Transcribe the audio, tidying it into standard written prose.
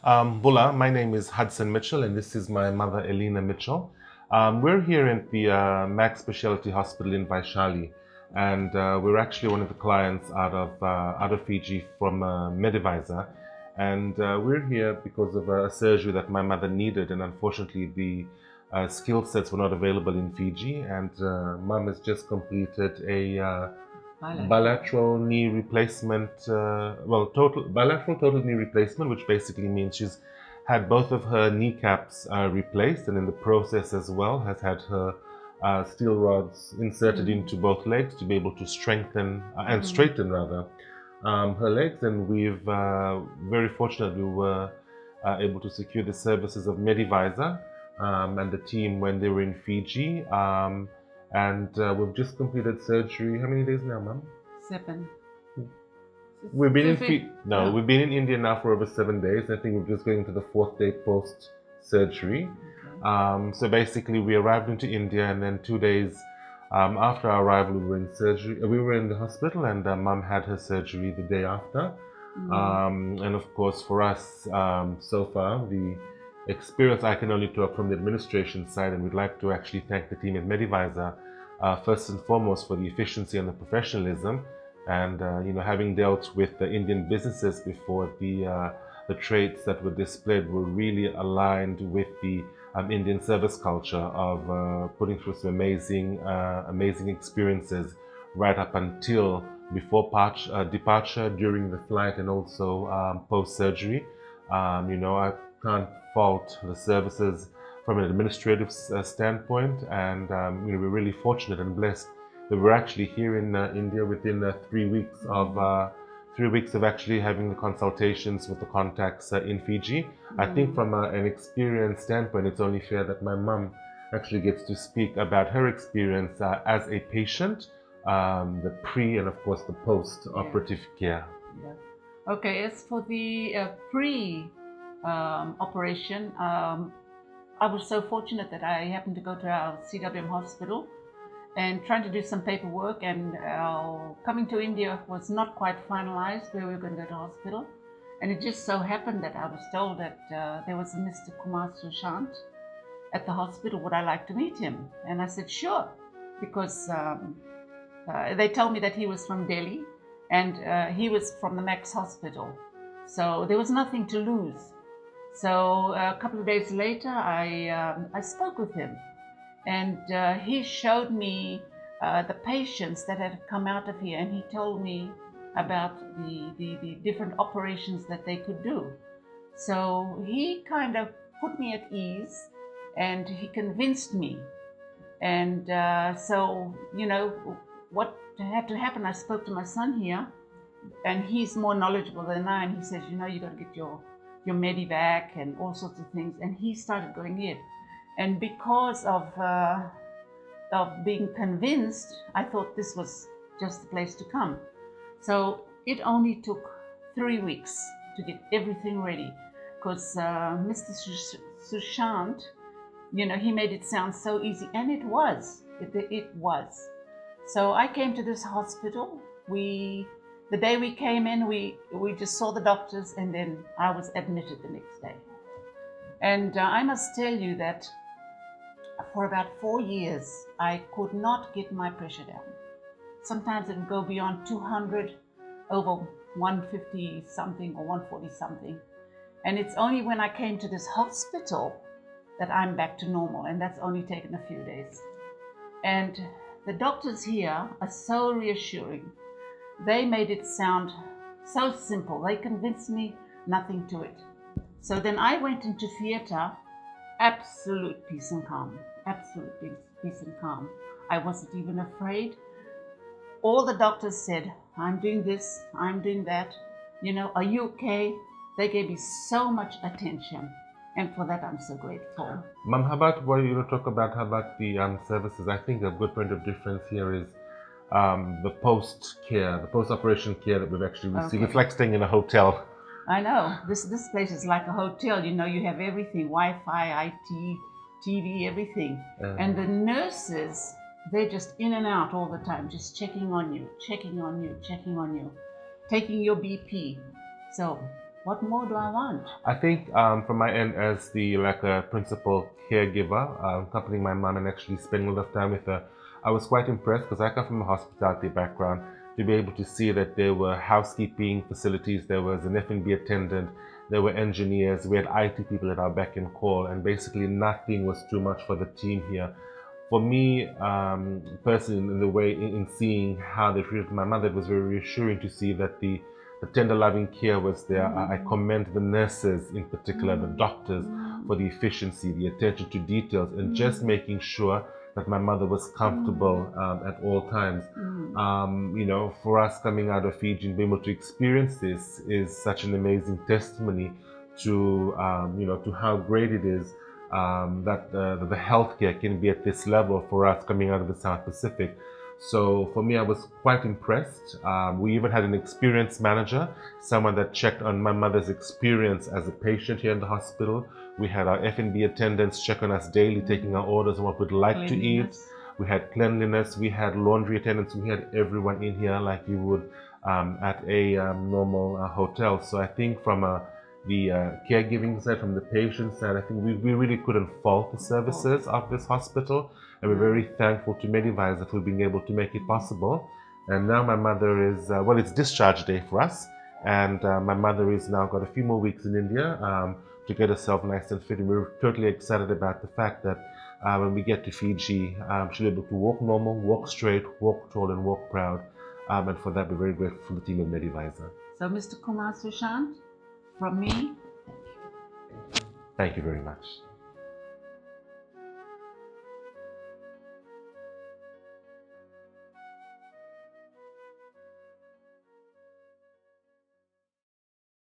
Bula, my name is Hudson Mitchell, and this is my mother, Elina Mitchell. We're here at the Max Specialty Hospital in Vaishali, and we're actually one of the clients out of Fiji from Medivisa. And we're here because of a surgery that my mother needed, and unfortunately the skill sets were not available in Fiji. And Mum has just completed a bilateral knee replacement, bilateral total knee replacement, which basically means she's had both of her kneecaps replaced, and in the process as well has had her steel rods inserted into both legs to be able to strengthen and straighten rather her legs. And we've very fortunately we were able to secure the services of Medivisa and the team when they were in Fiji. And we've just completed surgery. How many days now, Mum? 7. We've been we've been in India now for over 7 days. I think we're just going to the 4th day post surgery. Okay. So basically, we arrived into India, and then 2 days after our arrival, we were in surgery. We were in the hospital, and Mum had her surgery the day after. And of course, for us, so far, the experience I can only talk from the administration side, and we'd like to actually thank the team at Medivisa first and foremost for the efficiency and the professionalism. And having dealt with the Indian businesses before, the traits that were displayed were really aligned with the Indian service culture of putting through some amazing experiences right up until before departure, during the flight, and also post-surgery. I can't fault the services from an administrative standpoint, and we're really fortunate and blessed that we're actually here in India within 3 weeks of actually having the consultations with the contacts in Fiji. I think from an experience standpoint, it's only fair that my mum actually gets to speak about her experience as a patient, the pre and of course the post-operative care. Yeah. Okay, as for the operation, I was so fortunate that I happened to go to our CWM hospital and trying to do some paperwork, and coming to India was not quite finalized where we were going to go to hospital. And it just so happened that I was told that there was a Mr. Kumar Sushant at the hospital. Would I like to meet him? And I said sure, because they told me that he was from Delhi and he was from the Max hospital, so there was nothing to lose. So a couple of days later, I spoke with him, and he showed me the patients that had come out of here, and he told me about the different operations that they could do. So he kind of put me at ease, and he convinced me. And so, what had to happen, I spoke to my son here, and he's more knowledgeable than I, and he says, you got to get your Medivac and all sorts of things, and he started going in. And because of being convinced, I thought this was just the place to come. So it only took 3 weeks to get everything ready, because Mr. Sushant, he made it sound so easy, and it was. It was. So I came to this hospital. The day we came in, we just saw the doctors, and then I was admitted the next day. And I must tell you that for about 4 years, I could not get my pressure down. Sometimes it would go beyond 200, over 150 something or 140 something. And it's only when I came to this hospital that I'm back to normal, and that's only taken a few days. And the doctors here are so reassuring. They made it sound so simple. They convinced me, nothing to it. So then I went into theatre, absolute peace and calm, absolute peace and calm. I wasn't even afraid. All the doctors said, I'm doing this, I'm doing that, are you okay? They gave me so much attention, and for that I'm so grateful. Mum, how about the services? I think a good point of difference here is the post-care, the post-operation care that we've actually received. Okay. It's like staying in a hotel. I know. This place is like a hotel. You have everything, Wi-Fi, IT, TV, everything. And the nurses, they're just in and out all the time, just checking on you, taking your BP. So What more do I want? I think from my end as the principal caregiver, accompanying my mom and actually spending a lot of time with her, I was quite impressed because I come from a hospitality background to be able to see that there were housekeeping facilities, there was an F&B attendant, there were engineers, we had IT people at our beck and call, and basically nothing was too much for the team here. For me, personally, in the way in seeing how they treated my mother, it was very reassuring to see that the tender loving care was there. I commend the nurses in particular, the doctors, for the efficiency, the attention to details, and just making sure that my mother was comfortable at all times. You know, for us coming out of Fiji and being able to experience this is such an amazing testimony to you know, to how great it is that the healthcare can be at this level for us coming out of the South Pacific. So for me, I was quite impressed. We even had an experienced manager, someone that checked on my mother's experience as a patient here in the hospital. We had our F&B attendants check on us daily, taking our orders and what we'd like to eat. We had cleanliness, we had laundry attendants, we had everyone in here like you would at a normal hotel. So I think from the caregiving side, from the patient side, I think we really couldn't fault the services of this hospital. And we're very thankful to Medivisa for being able to make it possible. And now my mother is, well, it's discharge day for us. And my mother is now got a few more weeks in India to get herself nice and fit. And we're totally excited about the fact that when we get to Fiji, she'll be able to walk normal, walk straight, walk tall, and walk proud. And for that, we're very grateful for the team at Medivisa. So, Mr. Kumar Sushant, from me, thank you very much.